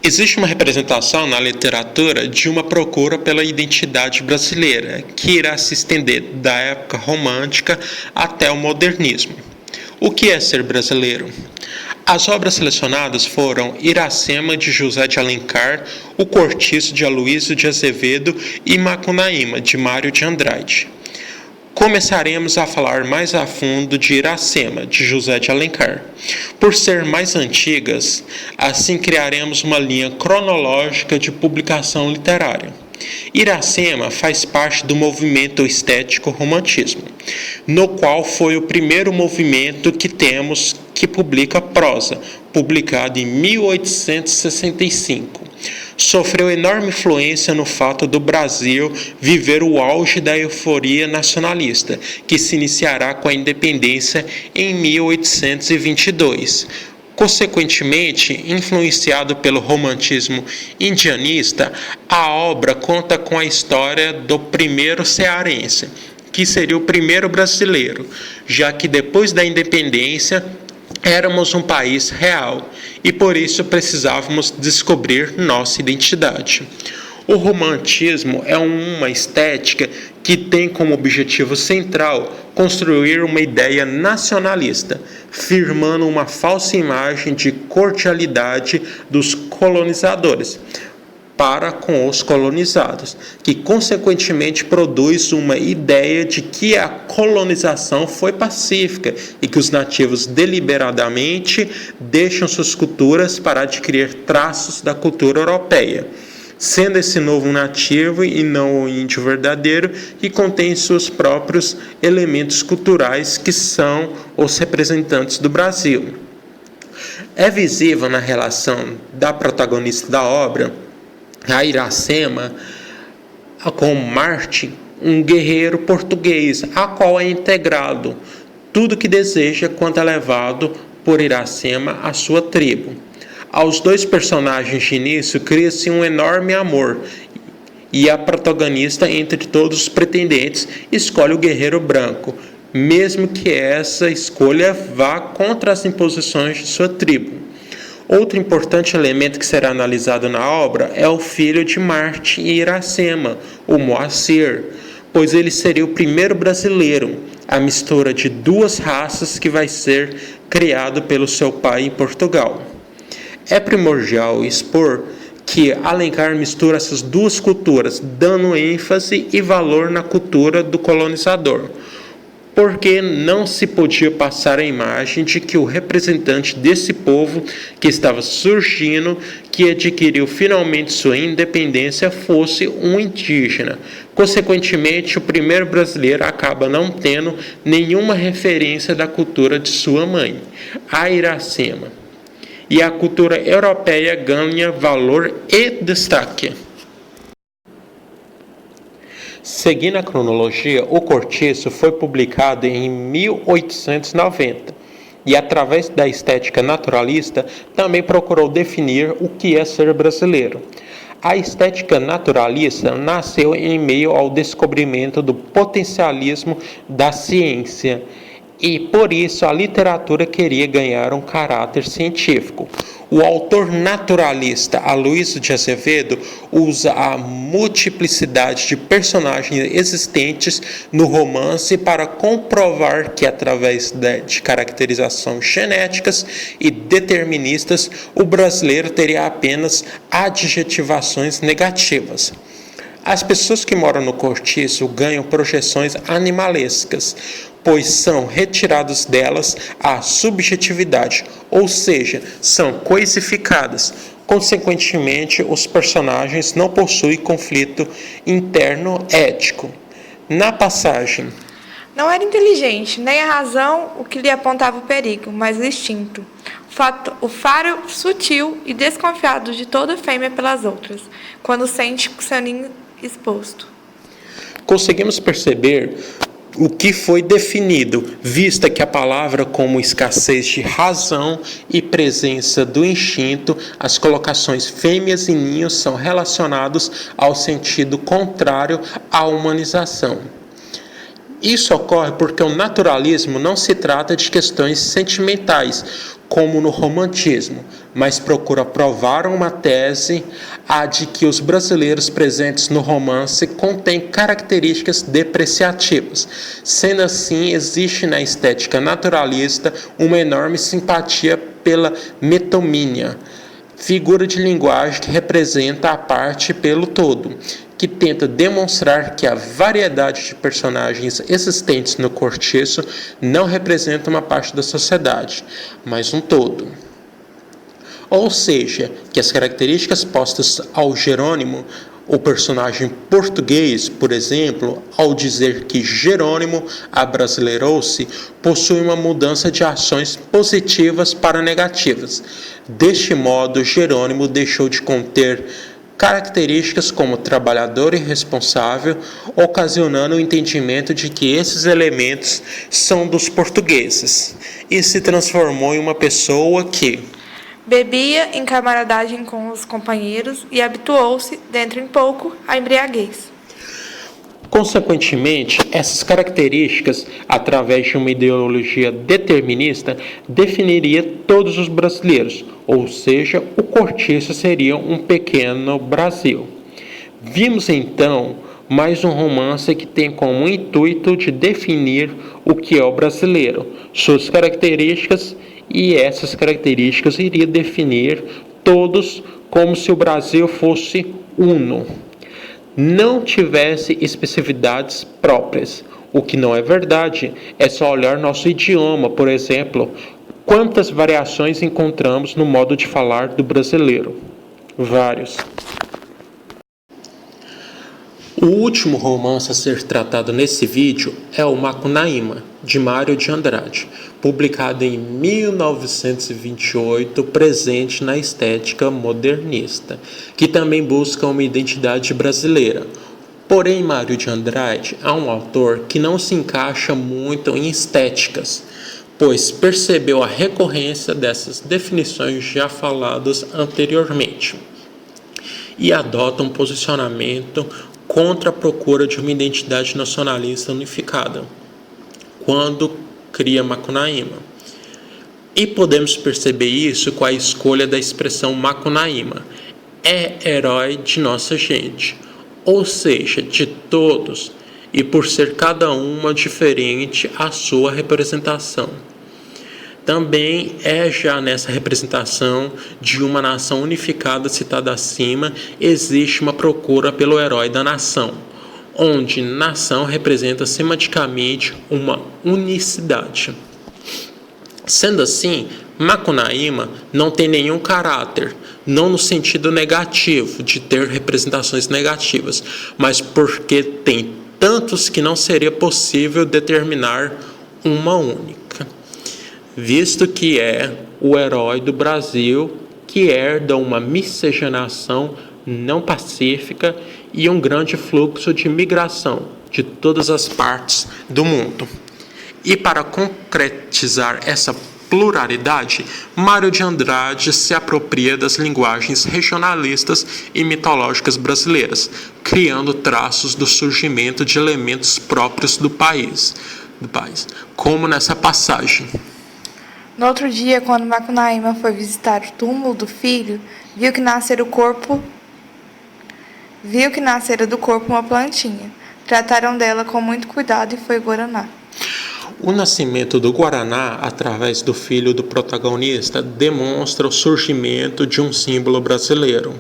Existe uma representação na literatura de uma procura pela identidade brasileira, que irá se estender da época romântica até o modernismo. O que é ser brasileiro? As obras selecionadas foram Iracema, de José de Alencar, O Cortiço, de Aloísio de Azevedo e Macunaíma, de Mário de Andrade. Começaremos a falar mais a fundo de Iracema, de José de Alencar. Por ser mais antigas, assim criaremos uma linha cronológica de publicação literária. Iracema faz parte do movimento estético romantismo, no qual foi o primeiro movimento que temos que publica prosa, publicado em 1865. Sofreu enorme influência no fato do Brasil viver o auge da euforia nacionalista, que se iniciará com a independência em 1822. Consequentemente, influenciado pelo romantismo indianista, a obra conta com a história do primeiro cearense, que seria o primeiro brasileiro, já que depois da independência éramos um país real e por isso precisávamos descobrir nossa identidade. O romantismo é uma estética que tem como objetivo central construir uma ideia nacionalista, firmando uma falsa imagem de cordialidade dos colonizadores para com os colonizados, que consequentemente produz uma ideia de que a colonização foi pacífica e que os nativos deliberadamente deixam suas culturas para adquirir traços da cultura europeia, sendo esse novo nativo e não o índio verdadeiro que contém seus próprios elementos culturais que são os representantes do Brasil. É visível na relação da protagonista da obra, a Iracema, com Martin, um guerreiro português, a qual é integrado tudo que deseja quando é levado por Iracema à sua tribo. Aos dois personagens de início cria-se um enorme amor, e a protagonista, entre todos os pretendentes, escolhe o guerreiro branco, mesmo que essa escolha vá contra as imposições de sua tribo. Outro importante elemento que será analisado na obra é o filho de Martin e Iracema, o Moacir, pois ele seria o primeiro brasileiro, a mistura de duas raças que vai ser criado pelo seu pai em Portugal. É primordial expor que Alencar mistura essas duas culturas, dando ênfase e valor na cultura do colonizador, porque não se podia passar a imagem de que o representante desse povo que estava surgindo, que adquiriu finalmente sua independência, fosse um indígena. Consequentemente, o primeiro brasileiro acaba não tendo nenhuma referência da cultura de sua mãe, a Iracema. E a cultura europeia ganha valor e destaque. Seguindo a cronologia, O Cortiço foi publicado em 1890 e, através da estética naturalista, também procurou definir o que é ser brasileiro. A estética naturalista nasceu em meio ao descobrimento do potencialismo da ciência e, por isso, a literatura queria ganhar um caráter científico. O autor naturalista Aloísio de Azevedo usa a multiplicidade de personagens existentes no romance para comprovar que, através de caracterizações genéticas e deterministas, o brasileiro teria apenas adjetivações negativas. As pessoas que moram no cortiço ganham projeções animalescas, pois são retirados delas a subjetividade, ou seja, são coisificadas. Consequentemente, os personagens não possuem conflito interno ético. Na passagem, não era inteligente, nem a razão o que lhe apontava o perigo, mas o instinto. O faro sutil e desconfiado de toda fêmea pelas outras, quando sente seu ninho exposto. Conseguimos perceber o que foi definido, vista que a palavra, como escassez de razão e presença do instinto, as colocações fêmeas e ninhos são relacionados ao sentido contrário à humanização. Isso ocorre porque o naturalismo não se trata de questões sentimentais, como no romantismo, mas procura provar uma tese, a de que os brasileiros presentes no romance contêm características depreciativas. Sendo assim, existe na estética naturalista uma enorme simpatia pela metomínia, figura de linguagem que representa a parte pelo todo, que tenta demonstrar que a variedade de personagens existentes no cortiço não representa uma parte da sociedade, mas um todo. Ou seja, que as características postas ao Jerônimo, o personagem português, por exemplo, ao dizer que Jerônimo abrasileirou-se, possui uma mudança de ações positivas para negativas. Deste modo, Jerônimo deixou de conter características como trabalhador e responsável, ocasionando o entendimento de que esses elementos são dos portugueses, e se transformou em uma pessoa que bebia em camaradagem com os companheiros e habituou-se, dentro em pouco, à embriaguez. Consequentemente, essas características, através de uma ideologia determinista, definiria todos os brasileiros, ou seja, o cortiço seria um pequeno Brasil. Vimos então mais um romance que tem como intuito de definir o que é o brasileiro, suas características, e essas características iriam definir todos como se o Brasil fosse uno, não tivesse especificidades próprias. O que não é verdade, é só olhar nosso idioma, por exemplo. Quantas variações encontramos no modo de falar do brasileiro? Vários. O último romance a ser tratado nesse vídeo é o Macunaíma, de Mário de Andrade, publicado em 1928, presente na estética modernista, que também busca uma identidade brasileira. Porém, Mário de Andrade é um autor que não se encaixa muito em estéticas, pois percebeu a recorrência dessas definições já faladas anteriormente e adota um posicionamento contra a procura de uma identidade nacionalista unificada, quando cria Macunaíma. E podemos perceber isso com a escolha da expressão Macunaíma, é herói de nossa gente, ou seja, de todos, e por ser cada uma diferente a sua representação. Também é já nessa representação de uma nação unificada citada acima, existe uma procura pelo herói da nação, onde nação representa semanticamente uma unicidade. Sendo assim, Macunaíma não tem nenhum caráter, não no sentido negativo, de ter representações negativas, mas porque tem tantos que não seria possível determinar uma única, visto que é o herói do Brasil, que herda uma miscigenação não pacífica e um grande fluxo de migração de todas as partes do mundo. E para concretizar essa pluralidade, Mário de Andrade se apropria das linguagens regionalistas e mitológicas brasileiras, criando traços do surgimento de elementos próprios do país, como nessa passagem. No outro dia, quando Macunaíma foi visitar o túmulo do filho, viu que nascera do corpo uma plantinha. Trataram dela com muito cuidado e foi Guaraná. O nascimento do Guaraná, através do filho do protagonista, demonstra o surgimento de um símbolo brasileiro.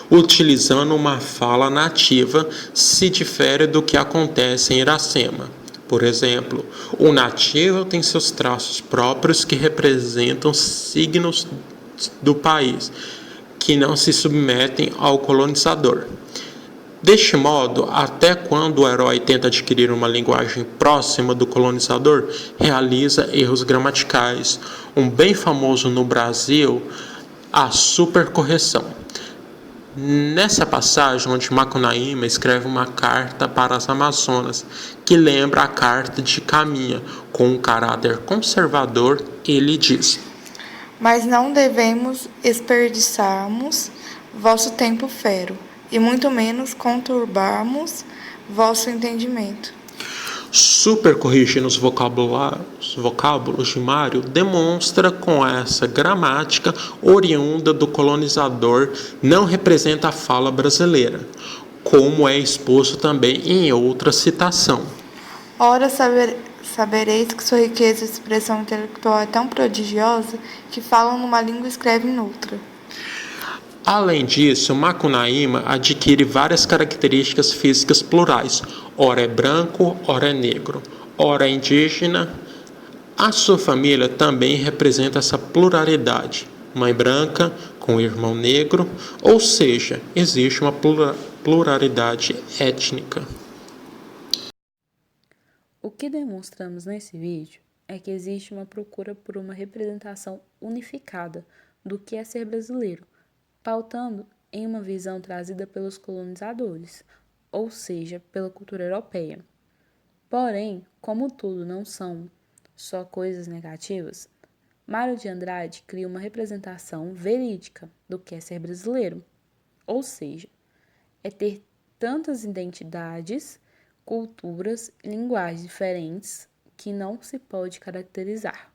Utilizando uma fala nativa, se difere do que acontece em Iracema. Por exemplo, o nativo tem seus traços próprios que representam signos do país, que não se submetem ao colonizador. Deste modo, até quando o herói tenta adquirir uma linguagem próxima do colonizador, realiza erros gramaticais. Um bem famoso no Brasil, a supercorreção. Nessa passagem, onde Macunaíma escreve uma carta para as Amazonas, que lembra a carta de Caminha, com um caráter conservador, ele diz: Mas não devemos desperdiçarmos vosso tempo fero, e muito menos conturbarmos vosso entendimento. Super corrigindo os vocábulos de Mário, demonstra com essa gramática oriunda do colonizador não representa a fala brasileira, como é exposto também em outra citação. Ora, sabereis que sua riqueza de expressão intelectual é tão prodigiosa que falam numa língua e escrevem noutra. Além disso, Macunaíma adquire várias características físicas plurais. Ora é branco, ora é negro, ora é indígena. A sua família também representa essa pluralidade. Mãe branca com irmão negro, ou seja, existe uma pluralidade étnica. O que demonstramos nesse vídeo é que existe uma procura por uma representação unificada do que é ser brasileiro, pautando em uma visão trazida pelos colonizadores, ou seja, pela cultura europeia. Porém, como tudo não são só coisas negativas, Mário de Andrade cria uma representação verídica do que é ser brasileiro, ou seja, é ter tantas identidades, culturas e linguagens diferentes que não se pode caracterizar.